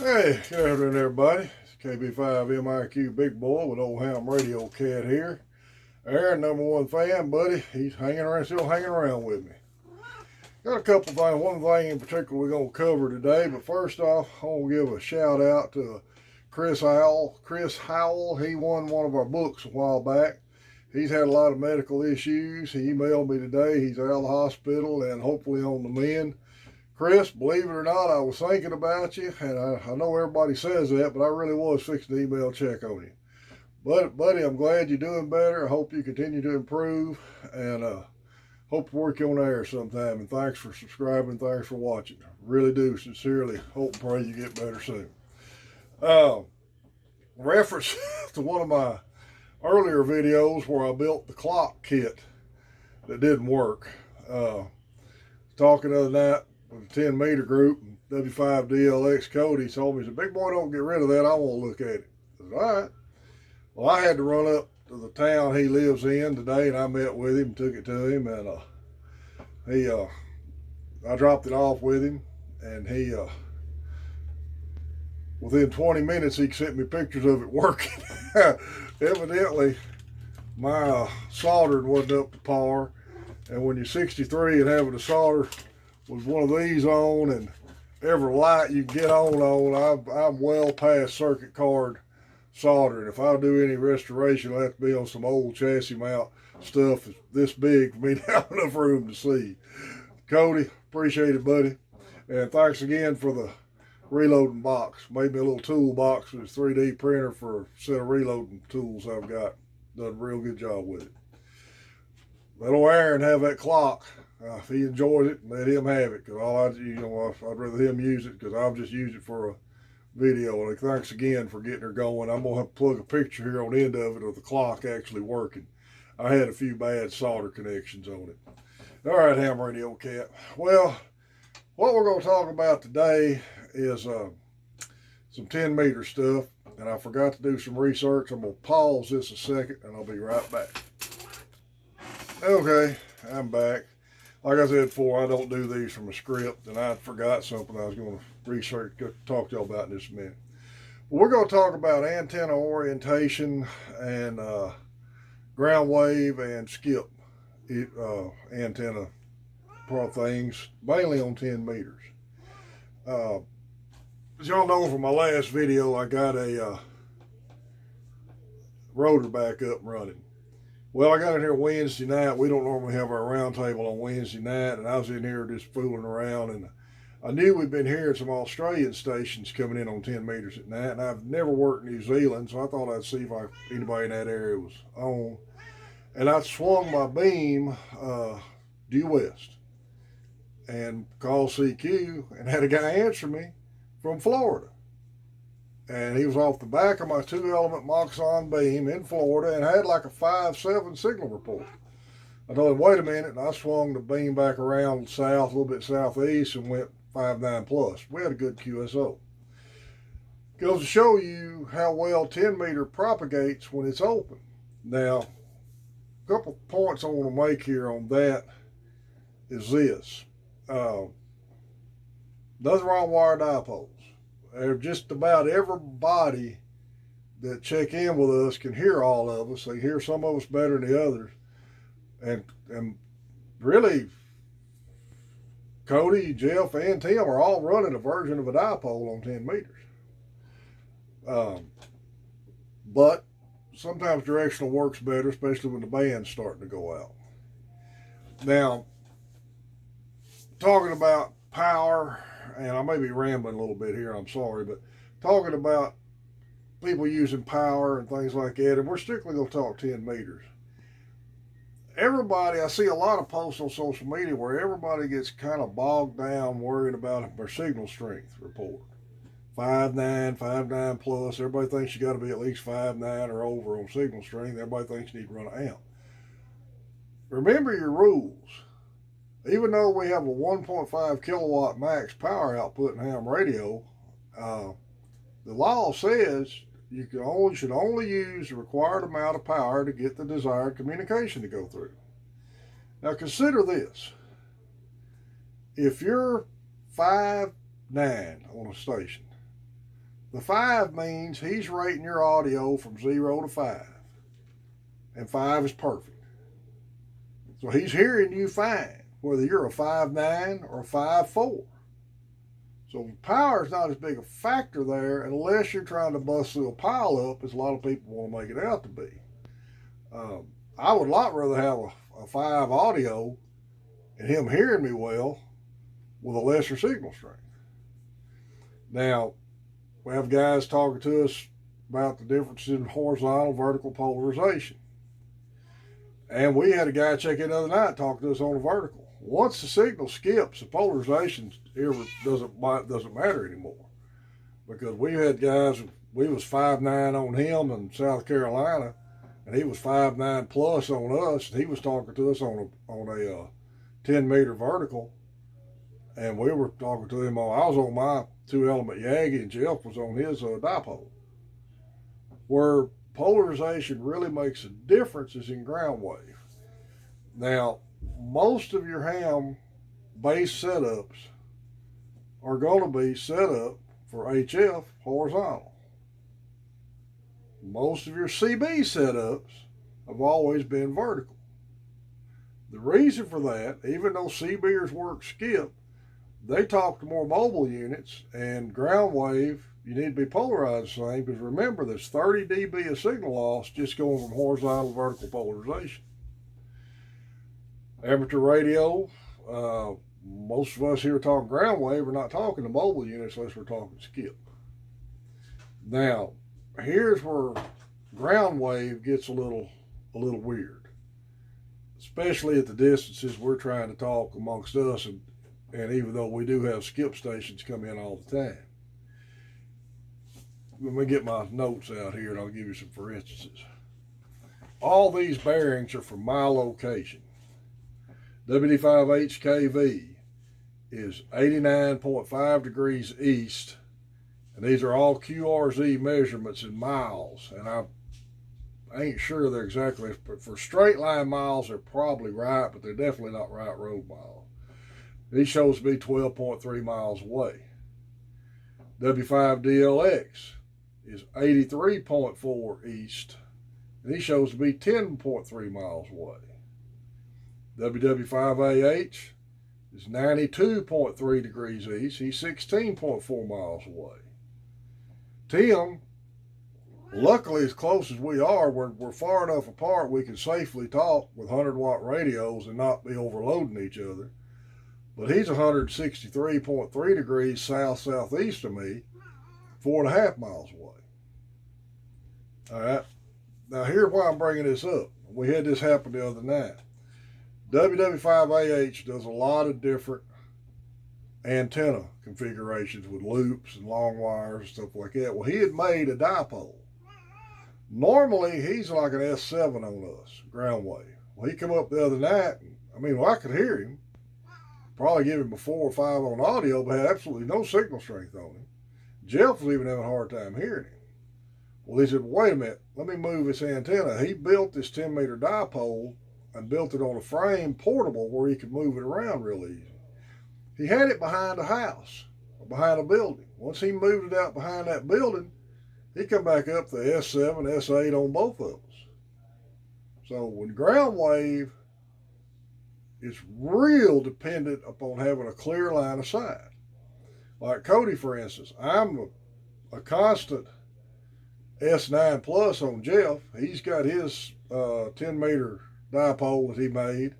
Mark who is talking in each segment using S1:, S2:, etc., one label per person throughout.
S1: Hey, good afternoon, everybody. It's KB5MIQ Big Boy with Old Ham Radio Cat here. Aaron, number one fan, buddy. He's hanging around, still hanging around with me. Got a couple things. One thing in particular we're going to cover today, but first off, I want to give a shout out to Chris Howell. Chris Howell, he won one of our books a while back. He's had a lot of medical issues. He emailed me today. He's out of the hospital and hopefully on the mend. Chris, believe it or not, I was thinking about you, and I know everybody says that, but I really was fixing to email check on you. But, buddy, I'm glad you're doing better. I hope you continue to improve, and hope to work you on air sometime. And thanks for subscribing. Thanks for watching. I really do sincerely hope and pray you get better soon. Reference to one of my earlier videos where I built the clock kit that didn't work. Talking the other night with a 10 meter group, and W5DLX Cody told me, he said, "Big Boy, don't get rid of that. I want to look at it." I said, "All right." Well, I had to run up to the town he lives in today, and I met with him, took it to him, and I dropped it off with him, and he, within 20 minutes, he sent me pictures of it working. Evidently, my soldering wasn't up to par, and when you're 63 and having to solder with one of these on and every light you can get on, I'm well past circuit card soldering. If I do any restoration, it'll have to be on some old chassis mount stuff this big for me to have enough room to see. Cody, appreciate it, buddy. And thanks again for the reloading box. Made me a little tool box with a 3D printer for a set of reloading tools I've got. Done a real good job with it. Let old Aaron have that clock. If he enjoys it, let him have it. Cause I'd rather him use it because I'll just use it for a video. And thanks again for getting her going. I'm gonna have to plug a picture here on the end of it of the clock actually working. I had a few bad solder connections on it. All right, Ham Radio Cat. Well, what we're gonna talk about today is some 10 meter stuff. And I forgot to do some research. I'm gonna pause this a second, and I'll be right back. Okay, I'm back. Like I said before, I don't do these from a script, and I forgot something I was going to research, talk to y'all about in just a minute. But we're going to talk about antenna orientation and ground wave and skip antenna things, mainly on 10 meters. As y'all know from my last video, I got a rotor back up and running. Well, I got in here Wednesday night. We don't normally have our round table on Wednesday night, and I was in here just fooling around, and I knew we'd been hearing some Australian stations coming in on 10 meters at night, and I've never worked in New Zealand, so I thought I'd see if anybody in that area was on. And I swung my beam due west and called CQ and had a guy answer me from Florida. And he was off the back of my 2-element Moxon beam in Florida and had like a 5.7 signal report. I told him, wait a minute, and I swung the beam back around south, a little bit southeast, and went 5.9 plus. We had a good QSO. Goes to show you how well 10 meter propagates when it's open. Now, a couple points I want to make here on that is this. Nothing wrong with wire dipoles. Just about everybody that check in with us can hear all of us. They hear some of us better than the others. And really, Cody, Jeff, and Tim are all running a version of a dipole on 10 meters. But sometimes directional works better, especially when the band's starting to go out. Now, talking about power, and I may be rambling a little bit here, I'm sorry, but talking about people using power and things like that, and we're strictly going to talk 10 meters. Everybody, I see a lot of posts on social media where everybody gets kind of bogged down worrying about their signal strength report. 5.9, 5.9 plus, everybody thinks you got to be at least 5.9 or over on signal strength. Everybody thinks you need to run an amp. Remember your rules. Even though we have a 1.5 kilowatt max power output in ham radio, the law says you should only use the required amount of power to get the desired communication to go through. Now consider this. If you're 5.9 on a station The 5 means he's rating your audio from 0 to 5. And 5 is perfect. So he's hearing you fine, whether you're a 5.9 or a 5.4. So power is not as big a factor there unless you're trying to bust through a pile up, as a lot of people want to make it out to be. I would a lot rather have a 5 audio and him hearing me well with a lesser signal strength. Now, we have guys talking to us about the difference in horizontal, vertical polarization. And we had a guy check in the other night talking to us on the vertical. Once the signal skips, the polarization doesn't matter anymore. Because we had guys, we was 5.9 on him in South Carolina, and he was 5.9 plus on us, and he was talking to us on a 10-meter vertical, and we were talking to him I was on my 2-element Yagi, and Jeff was on his dipole. Where polarization really makes a difference is in ground wave. Now, most of your ham base setups are going to be set up for HF horizontal. Most of your CB setups have always been vertical. The reason for that, even though CBers work skip, they talk to more mobile units, and ground wave, you need to be polarized the same, because remember, there's 30 dB of signal loss just going from horizontal to vertical polarization. Amateur radio, most of us here talking ground wave are not talking to mobile units unless we're talking skip. Now, here's where ground wave gets a little weird, especially at the distances we're trying to talk amongst us, and even though we do have skip stations come in all the time. Let me get my notes out here and I'll give you some for instances. All these bearings are from my location. WD5HKV is 89.5 degrees east, and these are all QRZ measurements in miles, and I ain't sure they're exactly, but for straight line miles they're probably right, but they're definitely not right road miles. He shows to be 12.3 miles away. W5DLX is 83.4 east, and he shows to be 10.3 miles away. WW5AH is 92.3 degrees east. He's 16.4 miles away. Tim, luckily as close as we are, we're far enough apart we can safely talk with 100-watt radios and not be overloading each other. But he's 163.3 degrees south-southeast of me, 4.5 miles away. All right. Now, here's why I'm bringing this up. We had this happen the other night. WW5AH does a lot of different antenna configurations with loops and long wires and stuff like that. Well, he had made a dipole. Normally, he's like an S7 on us, ground wave. Well, he come up the other night, and, I could hear him. Probably give him a 4 or 5 on audio, but had absolutely no signal strength on him. Jeff was even having a hard time hearing him. Well, he said, wait a minute, let me move this antenna. He built this 10-meter dipole and built it on a frame portable where he could move it around real easy. He had it behind a house, behind a building. Once he moved it out behind that building, he come back up to S7, S8 on both of us. So when ground wave, it's real dependent upon having a clear line of sight. Like Cody, for instance, I'm a constant S9 plus on Jeff. He's got his 10-meter dipole that he made,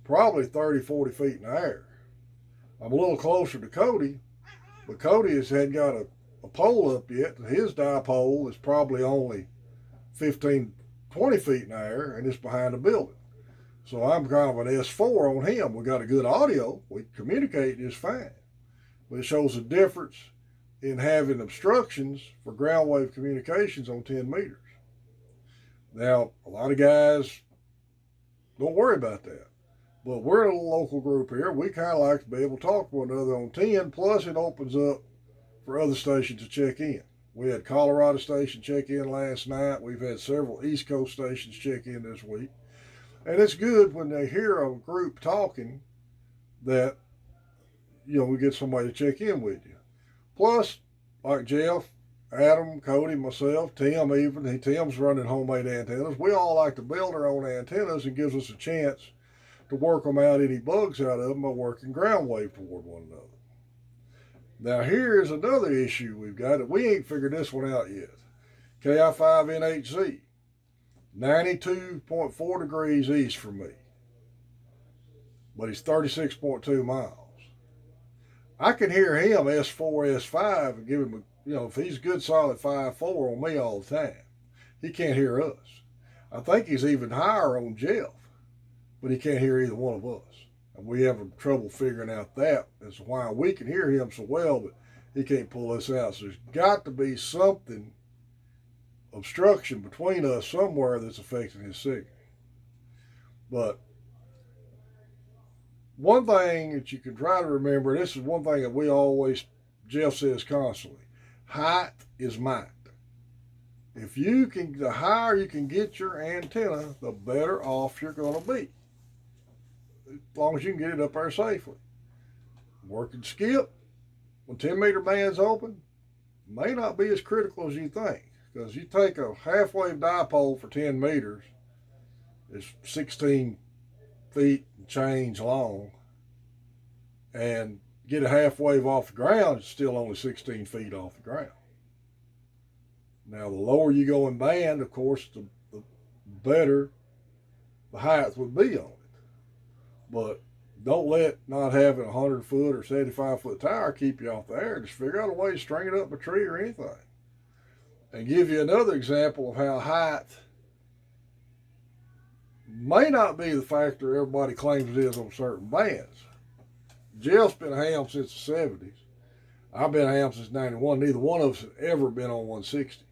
S1: probably 30, 40 feet in the air. I'm a little closer to Cody, but Cody hadn't got a pole up yet. His dipole is probably only 15, 20 feet in the air, and it's behind a building. So I'm kind of an S4 on him. We got a good audio. We communicate just fine. But it shows a difference in having obstructions for ground wave communications on 10 meters. Now, a lot of guys don't worry about that. But we're a local group here. We kind of like to be able to talk to one another on 10, plus it opens up for other stations to check in. We had Colorado station check in last night. We've had several East Coast stations check in this week. And it's good when they hear a group talking that, we get somebody to check in with you. Plus, like Jeff, Adam, Cody, myself, Tim even. Tim's running homemade antennas. We all like to build our own antennas and gives us a chance to work them out, any bugs out of them by working ground wave toward one another. Now here's another issue we've got that we ain't figured this one out yet. KI5NHZ, 92.4 degrees east from me, but he's 36.2 miles. I can hear him S4, S5 and give him if he's good solid 5.4 on me all the time. He can't hear us. I think he's even higher on Jeff, but he can't hear either one of us. And we have trouble figuring out that as to why we can hear him so well, but he can't pull us out. So there's got to be something, obstruction between us somewhere that's affecting his signal. But one thing that you can try to remember, this is one thing that we always, Jeff says constantly, height is might. If you can, the higher you can get your antenna, the better off you're going to be. As long as you can get it up there safely. Working skip, when 10-meter band's open, may not be as critical as you think. Because you take a half-wave dipole for 10 meters, it's 16 feet and change long, and get a half wave off the ground, it's still only 16 feet off the ground. Now, the lower you go in band, of course, the better the height would be on it. But don't let not having a 100-foot or 75-foot tower keep you off the air. Just figure out a way to string it up a tree or anything. And give you another example of how height may not be the factor everybody claims it is on certain bands. Jill's been a ham since the 70s. I've been a ham since 91. Neither one of us had ever been on 160.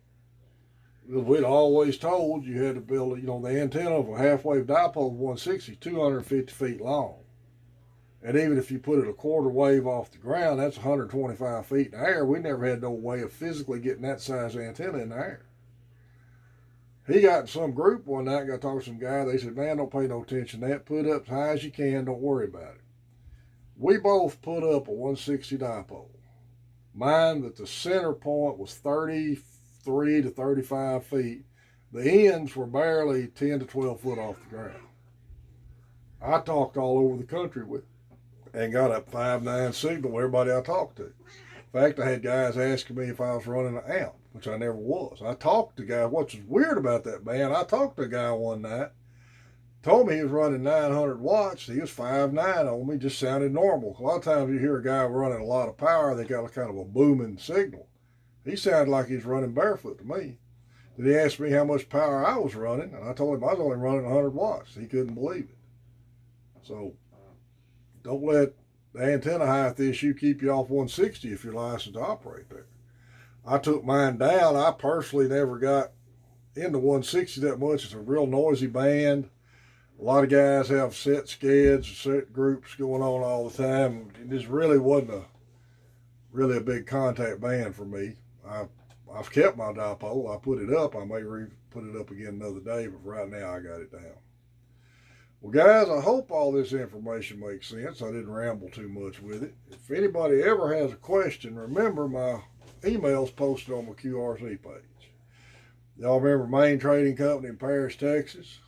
S1: We'd always told you had to build, the antenna of a half-wave dipole 160 is 250 feet long. And even if you put it a quarter wave off the ground, that's 125 feet in the air. We never had no way of physically getting that size antenna in the air. He got in some group one night, got to talk to some guy. They said, man, don't pay no attention to that. Put it up as high as you can. Don't worry about it. We both put up a 160 dipole. Mine, that the center point was 33 to 35 feet. The ends were barely 10 to 12 foot off the ground. I talked all over the country with it and got a 5.9 signal with everybody I talked to. In fact, I had guys asking me if I was running an amp, which I never was. I talked to guys. What's weird about that band, I talked to a guy one night, told me he was running 900 watts. He was 5.9 on me, just sounded normal. A lot of times you hear a guy running a lot of power, they got a kind of a booming signal. He sounded like he was running barefoot to me. Then he asked me how much power I was running, and I told him I was only running 100 watts. He couldn't believe it. So don't let the antenna height issue keep you off 160 if you're licensed to operate there. I took mine down. I personally never got into 160 that much. It's a real noisy band. A lot of guys have set skids, set groups going on all the time. It just really wasn't really a big contact band for me. I've kept my dipole. I put it up. I may put it up again another day, but right now I got it down. Well, guys, I hope all this information makes sense. I didn't ramble too much with it. If anybody ever has a question, remember my email's posted on my QRC page. Y'all remember Main Trading Company in Paris, Texas?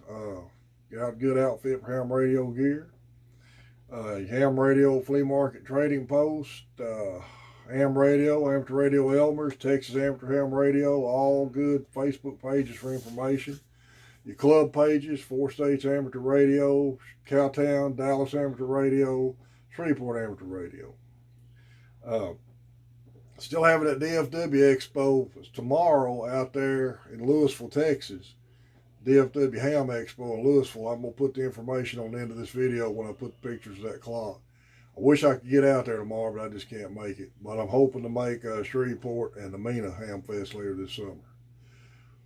S1: Got a good outfit for ham radio gear. Ham radio flea market trading post. Ham radio, amateur radio Elmer's, Texas amateur ham radio, all good Facebook pages for information. Your club pages, 4 States Amateur Radio, Cowtown, Dallas Amateur Radio, Shreveport Amateur Radio. Still having that DFW Expo tomorrow out there in Louisville, Texas. DFW Ham Expo in Louisville. I'm going to put the information on the end of this video when I put the pictures of that clock. I wish I could get out there tomorrow, but I just can't make it. But I'm hoping to make Shreveport and the Mena Ham Fest later this summer.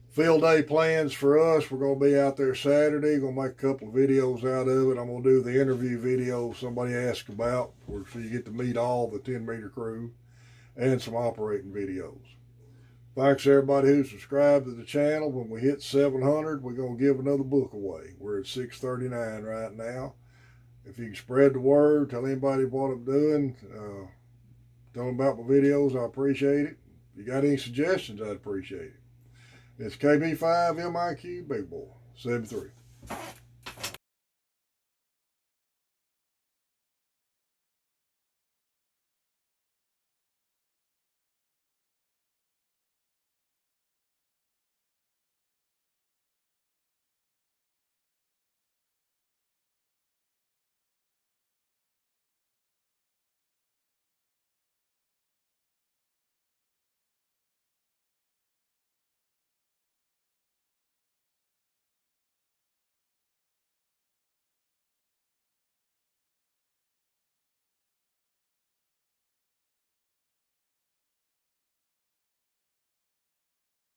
S1: Field day plans for us, we're going to be out there Saturday. Going to make a couple of videos out of it. I'm going to do the interview video somebody asked about, so you get to meet all the 10-meter crew, and some operating videos. Thanks everybody who subscribed to the channel. When we hit 700, we're going to give another book away. We're at 639 right now. If you can spread the word, tell anybody what I'm doing, tell them about my videos, I appreciate it. If you got any suggestions, I'd appreciate it. It's KB5 MIQ Big Boy 73.